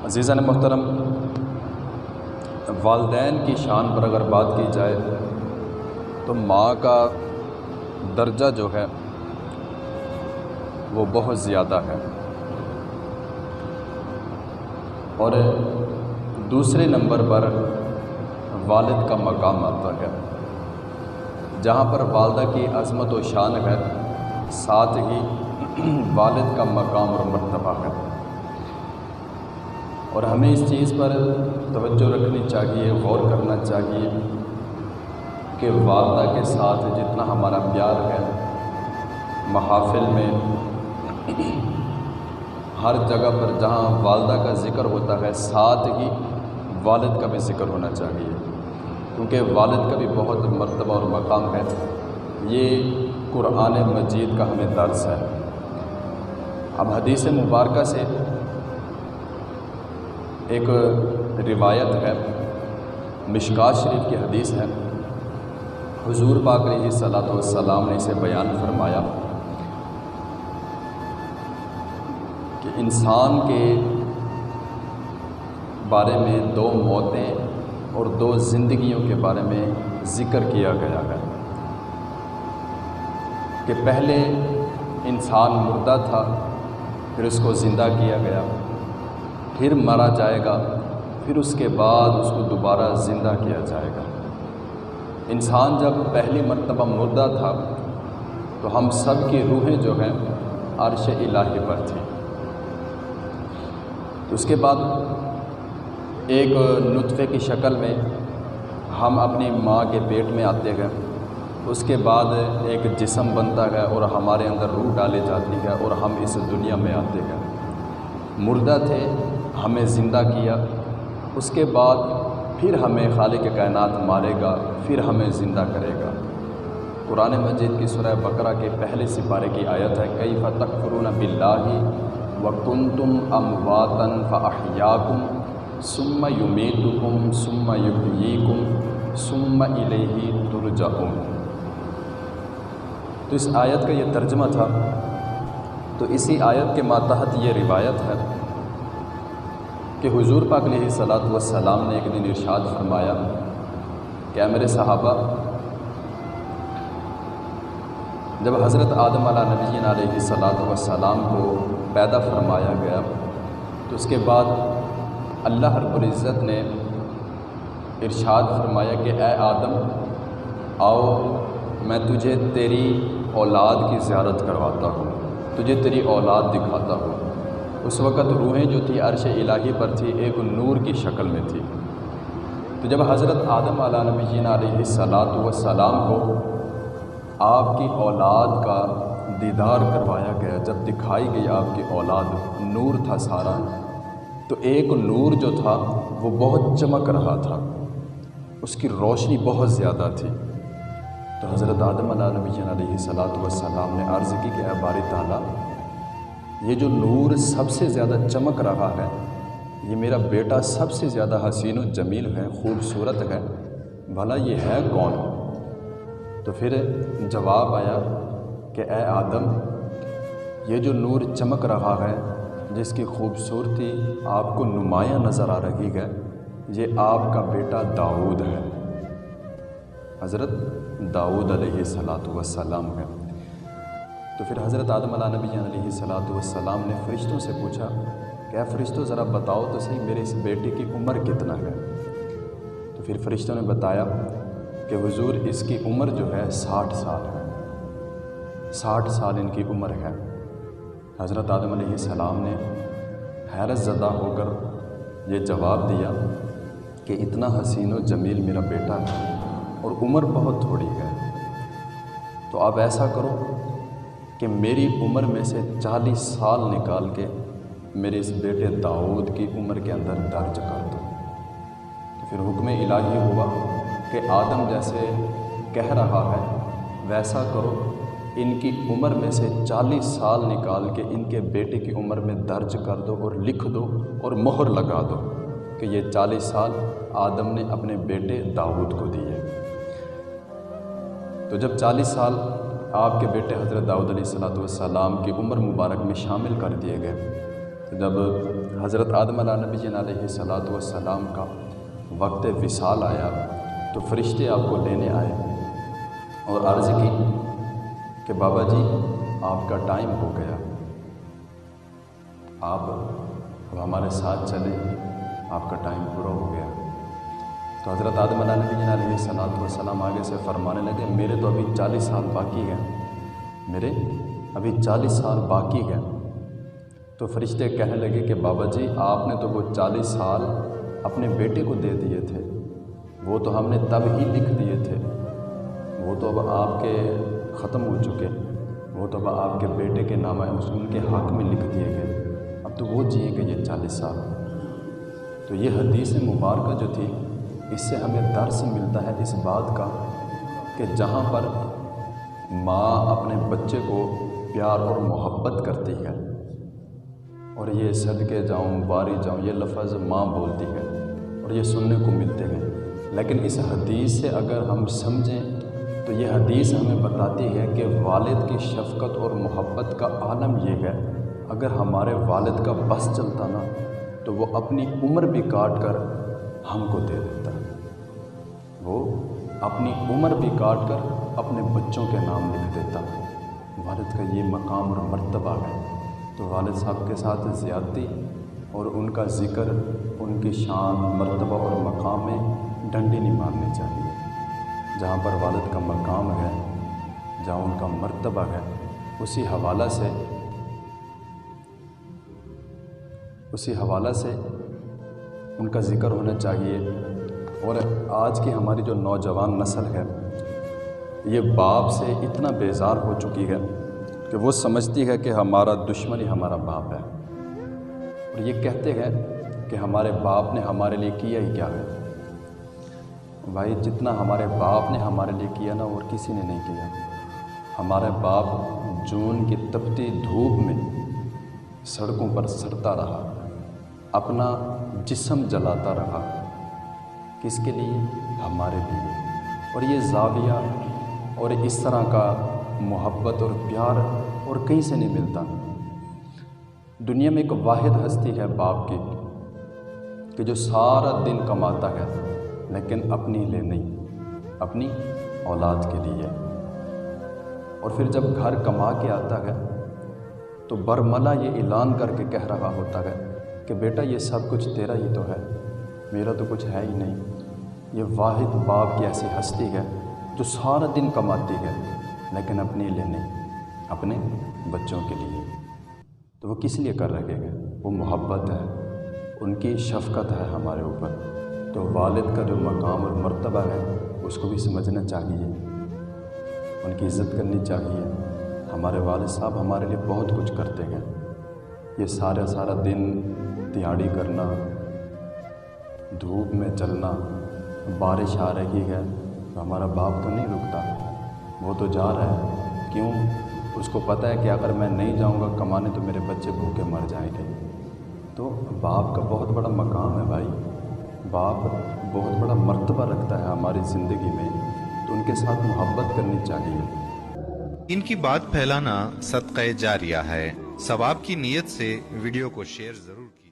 عزیزان محترم، والدین کی شان پر اگر بات کی جائے تو ماں کا درجہ جو ہے وہ بہت زیادہ ہے، اور دوسرے نمبر پر والد کا مقام آتا ہے۔ جہاں پر والدہ کی عظمت و شان ہے، ساتھ ہی والد کا مقام اور مرتبہ ہے، اور ہمیں اس چیز پر توجہ رکھنی چاہیے، غور کرنا چاہیے کہ والدہ کے ساتھ جتنا ہمارا پیار ہے، محافل میں ہر جگہ پر جہاں والدہ کا ذکر ہوتا ہے، ساتھ ہی والد کا بھی ذکر ہونا چاہیے، کیونکہ والد کا بھی بہت مرتبہ اور مقام ہے۔ یہ قرآن مجید کا ہمیں درس ہے۔ اب حدیث مبارکہ سے ایک روایت ہے، مشکوٰۃ شریف کی حدیث ہے، حضور پاک علیہ الصلوۃ والسلام نے اسے بیان فرمایا کہ انسان کے بارے میں 2 موتیں اور 2 زندگیوں کے بارے میں ذکر کیا گیا ہے کہ پہلے انسان مردہ تھا، پھر اس کو زندہ کیا گیا، پھر مرا جائے گا، پھر اس کے بعد اس کو دوبارہ زندہ کیا جائے گا۔ انسان جب پہلی مرتبہ مردہ تھا تو ہم سب کی روحیں جو ہیں عرش الہی پر تھیں۔ اس کے بعد ایک نطفے کی شکل میں ہم اپنی ماں کے پیٹ میں آتے ہیں، اس کے بعد ایک جسم بنتا ہے اور ہمارے اندر روح ڈالی جاتی ہے اور ہم اس دنیا میں آتے ہیں۔ مردہ تھے، ہمیں زندہ کیا، اس کے بعد پھر ہمیں خالق کائنات مارے گا، پھر ہمیں زندہ کرے گا۔ قرآن مجید کی سورہ بقرہ کے پہلے سپارے کی آیت ہے، کیف تکفرون باللہ وکنتم امواتا فاحیاکم ثم یمیتکم ثم یحییکم ثم الیہ ترجعون۔ تو اس آیت کا یہ ترجمہ تھا۔ تو اسی آیت کے ماتحت یہ روایت ہے کہ حضور پاک علیہ الصلوۃ والسلام نے ایک دن ارشاد فرمایا کہ اے میرے صحابہ، جب حضرت آدم علیہ نبینا علیہ الصلوۃ والسلام کو پیدا فرمایا گیا تو اس کے بعد اللہ رب العزت نے ارشاد فرمایا کہ اے آدم آؤ، میں تجھے تیری اولاد کی زیارت کرواتا ہوں، تجھے تیری اولاد دکھاتا ہوں۔ اس وقت روحیں جو تھی عرش الہی پر تھی، ایک نور کی شکل میں تھی۔ تو جب حضرت آدم علیہ نبینا علیہ الصلوۃ والسلام کو آپ کی اولاد کا دیدار کروایا گیا، جب دکھائی گئی آپ کی اولاد، نور تھا سارا، تو ایک نور جو تھا وہ بہت چمک رہا تھا، اس کی روشنی بہت زیادہ تھی۔ تو حضرت آدم علیہ نبینا علیہ الصلوۃ والسلام نے عرض کی کہ اے باری تعالیٰ، یہ جو نور سب سے زیادہ چمک رہا ہے، یہ میرا بیٹا سب سے زیادہ حسین و جمیل ہے، خوبصورت ہے، بھلا یہ ہے کون؟ تو پھر جواب آیا کہ اے آدم، یہ جو نور چمک رہا ہے، جس کی خوبصورتی آپ کو نمایاں نظر آ رہی ہے، یہ آپ کا بیٹا داؤد ہے، حضرت داؤد علیہ الصلوۃ والسلام ہے۔ تو پھر حضرت آدم علیہ نبی علیہ الصلوۃ والسلام نے فرشتوں سے پوچھا کہ اے فرشتوں، ذرا بتاؤ تو صحیح میرے اس بیٹے کی عمر کتنا ہے؟ تو پھر فرشتوں نے بتایا کہ حضور اس کی عمر جو ہے 60 سال ہے، 60 سال ان کی عمر ہے۔ حضرت آدم علیہ السلام نے حیرت زدہ ہو کر یہ جواب دیا کہ اتنا حسین و جمیل میرا بیٹا ہے اور عمر بہت تھوڑی ہے، تو آپ ایسا کرو کہ میری عمر میں سے 40 سال نکال کے میرے اس بیٹے داؤد کی عمر کے اندر درج کر دو۔ تو پھر حکم الہی ہوا کہ آدم جیسے کہہ رہا ہے ویسا کرو، ان کی عمر میں سے 40 سال نکال کے ان کے بیٹے کی عمر میں درج کر دو اور لکھ دو اور مہر لگا دو کہ یہ 40 سال آدم نے اپنے بیٹے داؤد کو دیے۔ تو جب 40 سال آپ کے بیٹے حضرت داؤد علیہ الصلوۃ والسلام کی عمر مبارک میں شامل کر دیے گئے، تو جب حضرت آدم علیہ نبی علیہ صلاۃ والسلام کا وقت وصال آیا تو فرشتے آپ کو لینے آئے اور عرض کی کہ بابا جی آپ کا ٹائم ہو گیا، آپ اب ہمارے ساتھ چلیں، آپ کا ٹائم پورا ہو گیا۔ تو حضرت آدم علیہ نبی علیہ صلاۃ والسلام آگے سے فرمانے لگے میرے تو ابھی 40 سال باقی ہیں، میرے ابھی 40 سال باقی ہیں۔ تو فرشتے کہنے لگے کہ بابا جی آپ نے تو وہ 40 سال اپنے بیٹے کو دے دیے تھے، وہ تو ہم نے تب ہی لکھ دیے تھے، وہ تو اب آپ کے ختم ہو چکے، وہ تو اب آپ کے بیٹے کے نام ہے ان کے حق میں لکھ دیے گئے، اب تو وہ جئیں گے یہ 40 سال۔ تو یہ حدیث مبارکہ جو تھی اس سے ہمیں درس ملتا ہے اس بات کا کہ جہاں پر ماں اپنے بچے کو پیار اور محبت کرتی ہے، اور یہ صدقے جاؤں باری جاؤں یہ لفظ ماں بولتی ہے اور یہ سننے کو ملتے ہیں، لیکن اس حدیث سے اگر ہم سمجھیں تو یہ حدیث ہمیں بتاتی ہے کہ والد کی شفقت اور محبت کا عالم یہ ہے، اگر ہمارے والد کا بس چلتا نا تو وہ اپنی عمر بھی کاٹ کر ہم کو دے دیتا، وہ اپنی عمر بھی کاٹ کر اپنے بچوں کے نام لکھ دیتا۔ والد کا یہ مقام اور مرتبہ ہے، تو والد صاحب کے ساتھ زیادتی اور ان کا ذکر، ان کی شان، مرتبہ اور مقام میں ڈنڈی نہیں مارنی چاہیے۔ جہاں پر والد کا مقام ہے، جہاں ان کا مرتبہ ہے، اسی حوالہ سے ان کا ذکر ہونا چاہیے۔ اور آج کی ہماری جو نوجوان نسل ہے یہ باپ سے اتنا بیزار ہو چکی ہے کہ وہ سمجھتی ہے کہ ہمارا دشمن ہی ہمارا باپ ہے، اور یہ کہتے ہیں کہ ہمارے باپ نے ہمارے لیے کیا ہی کیا ہے۔ بھائی جتنا ہمارے باپ نے ہمارے لیے کیا نا اور کسی نے نہیں کیا۔ ہمارے باپ جون کی تپتی دھوپ میں سڑکوں پر سڑتا رہا، اپنا جسم جلاتا رہا، کس کے لیے؟ ہمارے لیے۔ اور یہ زاویہ اور اس طرح کا محبت اور پیار اور کہیں سے نہیں ملتا۔ دنیا میں ایک واحد ہستی ہے باپ کی کہ جو سارا دن کماتا ہے لیکن اپنی لیے نہیں، اپنی اولاد کے لیے۔ اور پھر جب گھر کما کے آتا ہے تو برملا یہ اعلان کر کے کہہ رہا ہوتا ہے کہ بیٹا یہ سب کچھ تیرا ہی تو ہے، میرا تو کچھ ہے ہی نہیں۔ یہ واحد باپ کی ایسی ہستی ہے جو سارا دن کماتی ہے لیکن اپنے لیے نہیں، اپنے بچوں کے لیے۔ تو وہ کس لیے کر رہے گا؟ وہ محبت ہے، ان کی شفقت ہے ہمارے اوپر۔ تو والد کا جو مقام اور مرتبہ ہے اس کو بھی سمجھنا چاہیے، ان کی عزت کرنی چاہیے۔ ہمارے والد صاحب ہمارے لیے بہت کچھ کرتے ہیں، یہ سارا دن دیہڑی کرنا، دھوپ میں چلنا، بارش آ رہی ہے تو ہمارا باپ تو نہیں رکتا، وہ تو جا رہا ہے۔ کیوں؟ اس کو پتہ ہے کہ اگر میں نہیں جاؤں گا کمانے تو میرے بچے بھوکے مر جائیں گے۔ تو باپ کا بہت بڑا مقام ہے بھائی، باپ بہت بڑا مرتبہ رکھتا ہے ہماری زندگی میں، تو ان کے ساتھ محبت کرنی چاہیے۔ ان کی بات پھیلانا صدقہ جاریہ ہے، ثواب کی نیت سے ویڈیو کو شیئر ضرور کیجیے۔